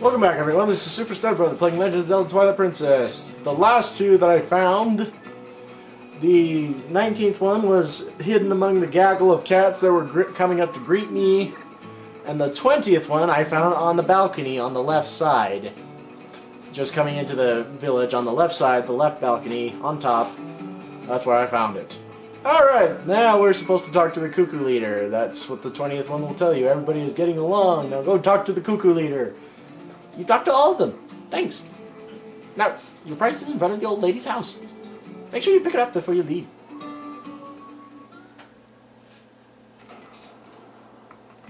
Welcome back, everyone. This is Super Stud Brother playing Legend of Zelda Twilight Princess. The last two that I found, the 19th one was hidden among the gaggle of cats that were coming up to greet me, and the 20th one I found on the balcony on the left side. Just coming into the village on the left side, the left balcony, on top. That's where I found it. Alright, now we're supposed to talk to the cuckoo leader. That's what the 20th one will tell you. Everybody is getting along. Now go talk to the cuckoo leader. You talked to all of them. Thanks. Now, your price is in front of the old lady's house. Make sure you pick it up before you leave.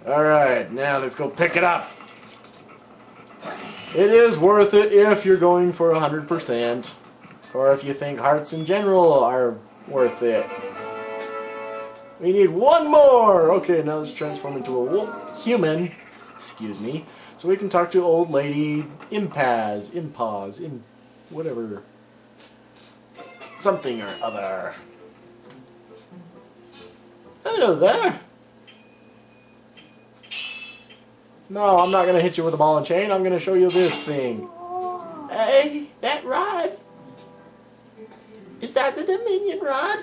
Alright, now let's go pick it up. It is worth it if you're going for 100%. Or if you think hearts in general are worth it. We need one more! Okay, now let's transform into a human. Excuse me. So we can talk to old lady Impaz, whatever. Something or other. Hello there. No, I'm not going to hit you with a ball and chain. I'm going to show you this thing. Hey, that rod. Is that the Dominion rod?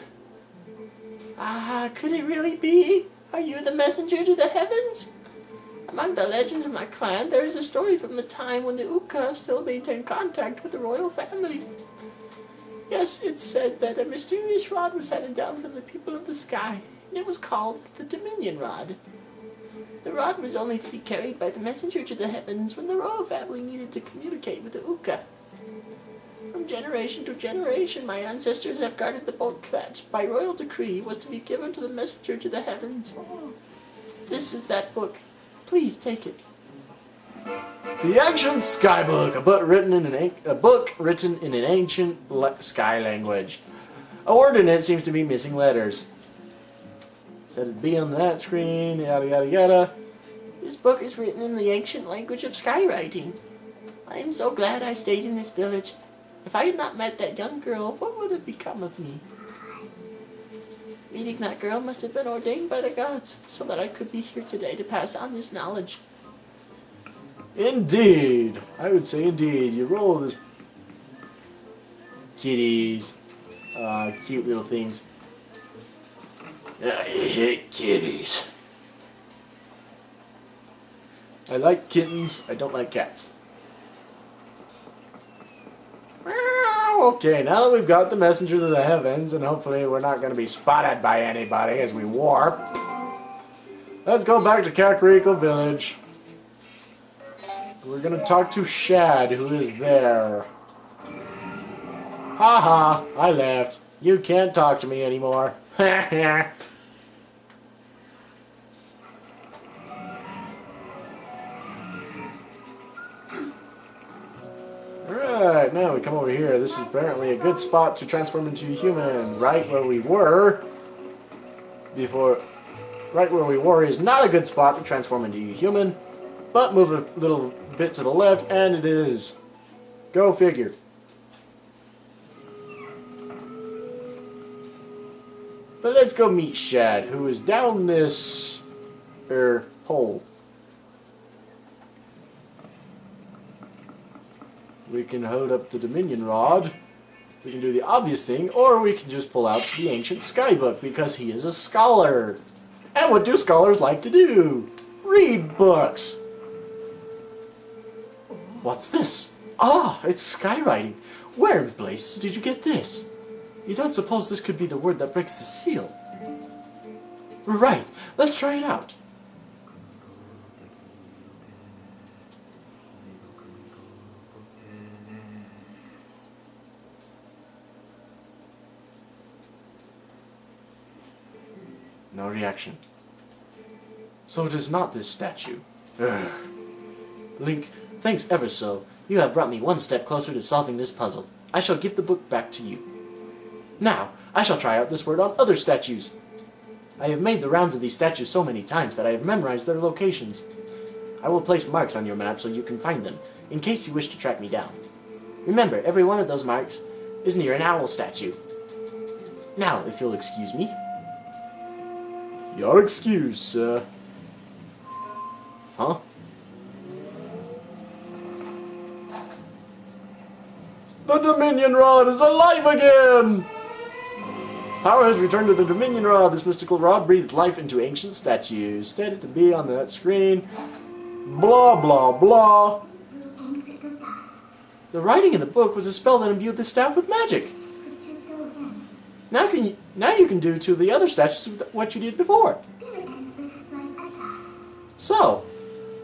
Could it really be? Are you the messenger to the heavens? Among the legends of my clan, there is a story from the time when the Uka still maintained contact with the royal family. Yes, it's said that a mysterious rod was handed down from the people of the sky, and it was called the Dominion Rod. The rod was only to be carried by the messenger to the heavens when the royal family needed to communicate with the Uka. From generation to generation, my ancestors have guarded the book that, by royal decree, was to be given to the messenger to the heavens. This is that book. Please take it. The Ancient Sky Book, a book written in an ancient sky language. A word in it seems to be missing letters. Said it'd be on that screen, yada yada yada. This book is written in the ancient language of skywriting. I am so glad I stayed in this village. If I had not met that young girl, what would have become of me? Meeting that girl must have been ordained by the gods, so that I could be here today to pass on this knowledge. Indeed. I would say indeed. You roll this kitties. Cute little things. I hate kitties. I like kittens. I don't like cats. Okay, now that we've got the messenger to the heavens, and hopefully we're not going to be spotted by anybody as we warp, let's go back to Kakariko Village. We're going to talk to Shad, who is there. Haha, I left. You can't talk to me anymore. Alright, now we come over here. This is apparently a good spot to transform into a human. Right where we were before. Right where we were is not a good spot to transform into a human. But move a little bit to the left, and it is. Go figure. But let's go meet Shad, who is down this hole. We can hold up the Dominion Rod. We can do the obvious thing, or we can just pull out the Ancient Sky Book, because he is a scholar. And what do scholars like to do? Read books. What's this? Ah, it's skywriting. Where in blazes did you get this? You don't suppose this could be the word that breaks the seal? Right, let's try it out. No reaction. So it is not this statue. Ugh. Link, thanks ever so. You have brought me one step closer to solving this puzzle. I shall give the book back to you. Now, I shall try out this word on other statues. I have made the rounds of these statues so many times that I have memorized their locations. I will place marks on your map so you can find them, in case you wish to track me down. Remember, every one of those marks is near an owl statue. Now, if you'll excuse me. Your excuse, sir. Huh? The Dominion Rod is alive again! Power has returned to the Dominion Rod. This mystical rod breathes life into ancient statues. Set it to be on that screen. Blah, blah, blah. The writing in the book was a spell that imbued the staff with magic. Now you can do to the other statues what you did before. So,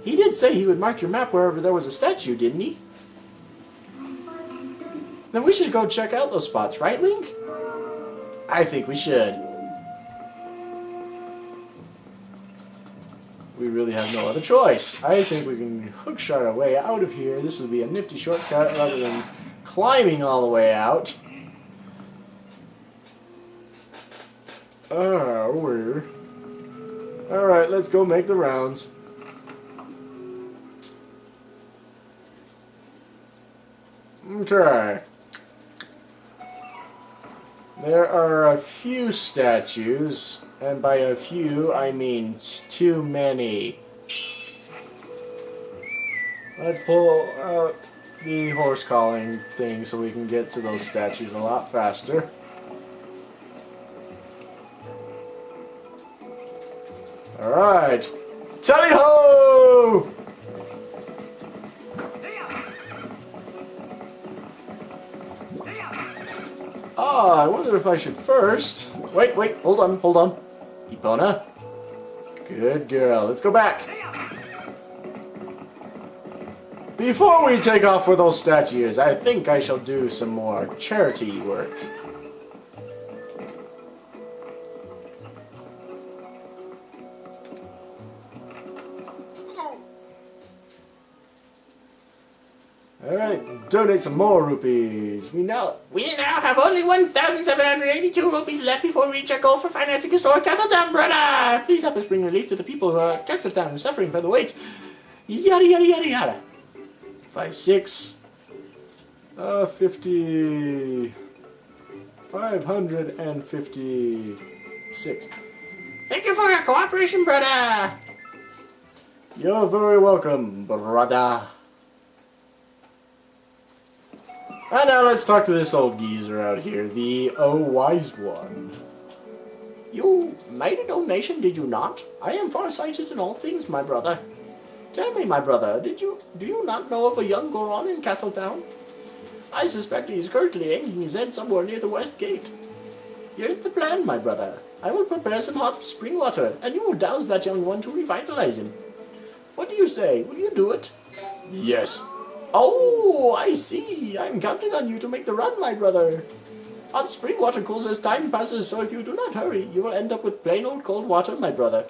he did say he would mark your map wherever there was a statue, didn't he? Then we should go check out those spots, right, Link? I think we should. We really have no other choice. I think we can hookshot our way out of here. This would be a nifty shortcut rather than climbing all the way out. Weird. Alright, let's go make the rounds. Okay. There are a few statues, and by a few, I mean too many. Let's pull out the horse calling thing so we can get to those statues a lot faster. Alright. Tally-ho! I wonder if I should first... Wait, hold on. Epona. Good girl. Let's go back. Before we take off for those statues, I think I shall do some more charity work. Alright, donate some more rupees. We now have only 1,782 rupees left before we reach our goal for financing historic Castletown, brother! Please help us bring relief to the people who are at Castletown suffering for the weight. Yada yada yada yada. 5, 6, 50, 556. Thank you for your cooperation, brother! You're very welcome, brother. And now let's talk to this old geezer out here, the wise one. You made a donation, did you not? I am farsighted in all things, my brother. Tell me, my brother, do you not know of a young Goron in Castletown? I suspect he is currently hanging his head somewhere near the west gate. Here's the plan, my brother. I will prepare some hot spring water, and you will douse that young one to revitalize him. What do you say? Will you do it? Yes. Oh, I see. I'm counting on you to make the run, my brother. Hot spring water cools as time passes, so if you do not hurry, you will end up with plain old cold water, my brother.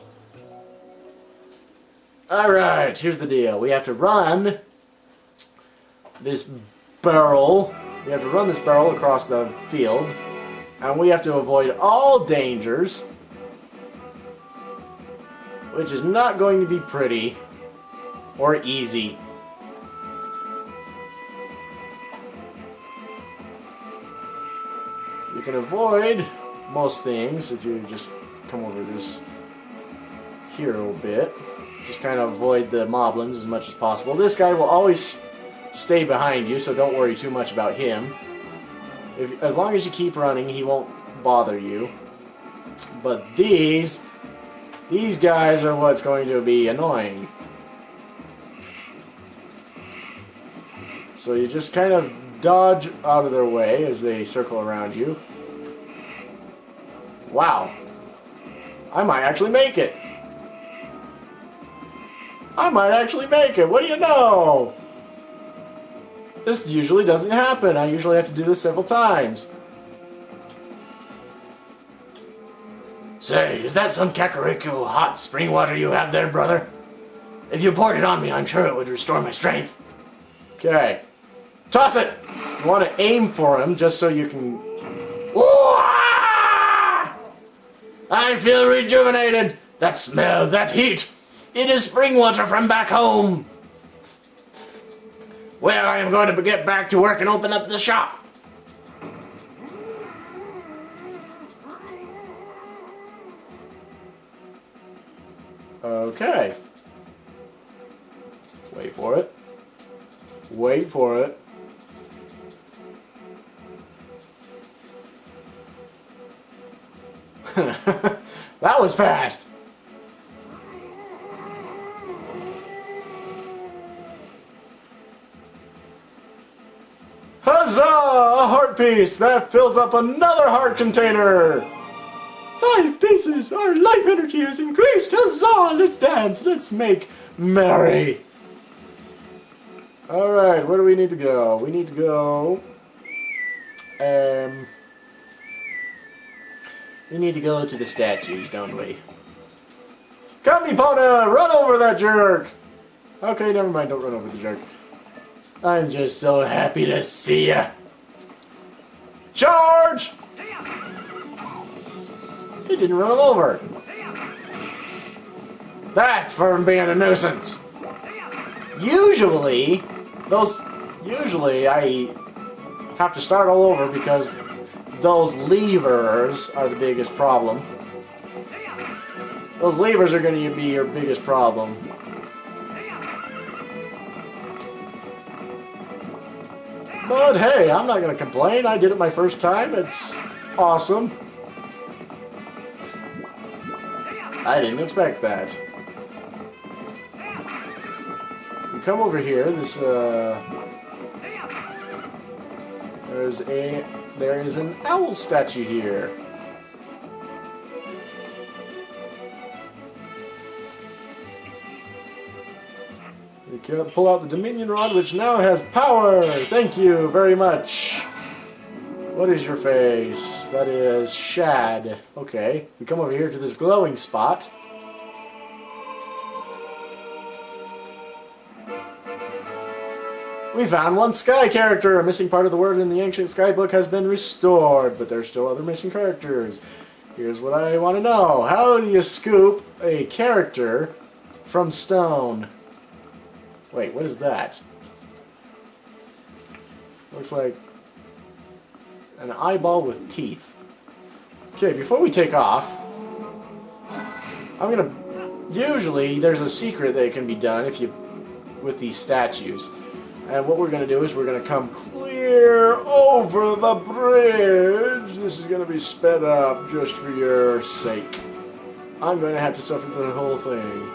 Alright, here's the deal. We have to run this barrel. We have to run this barrel across the field. And we have to avoid all dangers. Which is not going to be pretty. Or easy. You can avoid most things if you just come over this hero bit. Just kind of avoid the moblins as much as possible. This guy will always stay behind you, so don't worry too much about him. As long as you keep running, he won't bother you. But these guys are what's going to be annoying. So you just kind of dodge out of their way as they circle around you. Wow. I might actually make it. What do you know? This usually doesn't happen. I usually have to do this several times. Say, is that some Kakariko hot spring water you have there, brother? If you poured it on me, I'm sure it would restore my strength. Okay. Toss it! You want to aim for him just so you can... I feel rejuvenated! That smell, that heat! It is spring water from back home! Well, I am going to get back to work and open up the shop. Okay. Wait for it. was fast! Huzzah! A heart piece! That fills up another heart container! 5 pieces! Our life energy has increased! Huzzah! Let's dance! Let's make merry! Alright, where do we need to go? We need to go... we need to go to the statues, don't we? Come, Epona! Run over that jerk! Okay, never mind, don't run over the jerk. I'm just so happy to see ya! Charge! He didn't run him over. That's for him being a nuisance. Usually I have to start all over because those levers are the biggest problem. Those levers are going to be your biggest problem. But hey, I'm not going to complain. I did it my first time. It's awesome. I didn't expect that. We come over here. This there is an owl statue here. We can pull out the Dominion Rod, which now has power. Thank you very much. What is your face? That is Shad. Okay. We come over here to this glowing spot. We found one sky character. A missing part of the word in the ancient sky book has been restored, but there's still other missing characters. Here's what I want to know. How do you scoop a character from stone? Wait, what is that? Looks like an eyeball with teeth. Okay, before we take off, I'm gonna... Usually, there's a secret that can be done if you... with these statues. And what we're gonna do is we're gonna come clear over the bridge. This is gonna be sped up just for your sake. I'm gonna have to suffer the whole thing.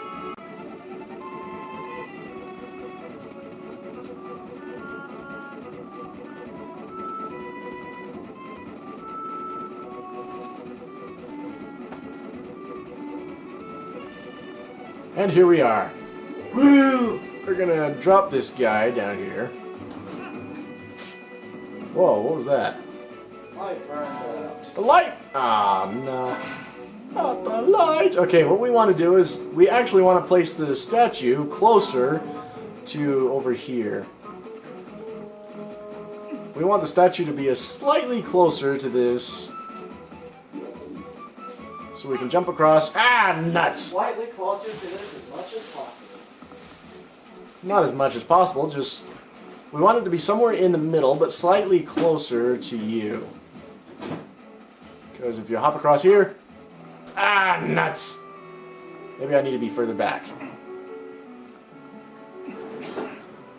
And here we are. Woo! We're gonna drop this guy down here. Whoa, what was that? Light burned out. The light! Ah, no. Not the light! Okay, what we want to do is, we actually want to place the statue closer to over here. We want the statue to be slightly closer to this. So we can jump across. Ah, nuts! Slightly closer to this as much as possible. Not as much as possible, just... We want it to be somewhere in the middle, but slightly closer to you. Because if you hop across here... Ah, nuts! Maybe I need to be further back.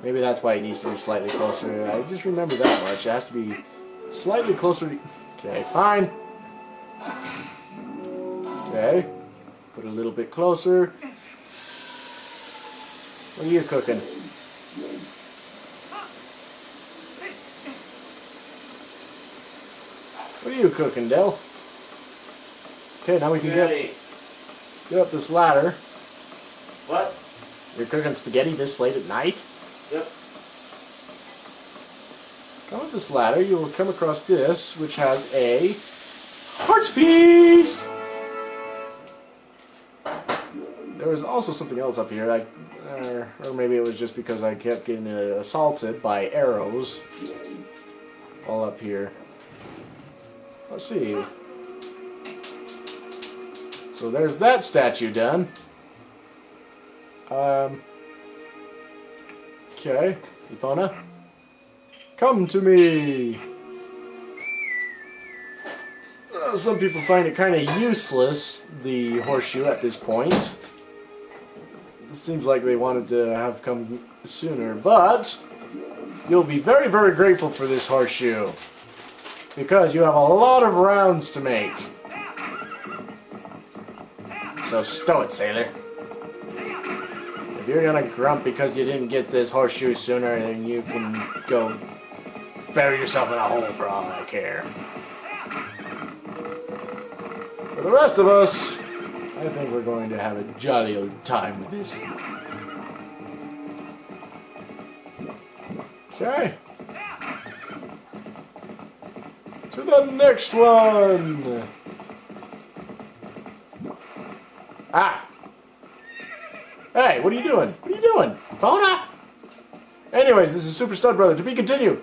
Maybe that's why it needs to be slightly closer. I just remember that much. It has to be slightly closer to... Okay, fine. Okay. Put it a little bit closer. What are you cooking? What are you cooking, Del? Okay, now we can get up this ladder. What? You're cooking spaghetti this late at night? Yep. Come up this ladder, you will come across this, which has a heart piece! There was also something else up here. Or maybe it was just because I kept getting assaulted by arrows. All up here. Let's see. So there's that statue done. Okay. Epona. Come to me! Some people find it kind of useless, the horseshoe, at this point. It seems like they wanted to have come sooner, but you'll be very, very grateful for this horseshoe. Because you have a lot of rounds to make. So stow it, sailor. If you're gonna grump because you didn't get this horseshoe sooner, then you can go bury yourself in a hole for all I care. For the rest of us, I think we're going to have a jolly old time with this. Okay. To the next one! Ah! Hey, what are you doing? What are you doing? Fauna? Anyways, this is Super Stud Brother. To be continued.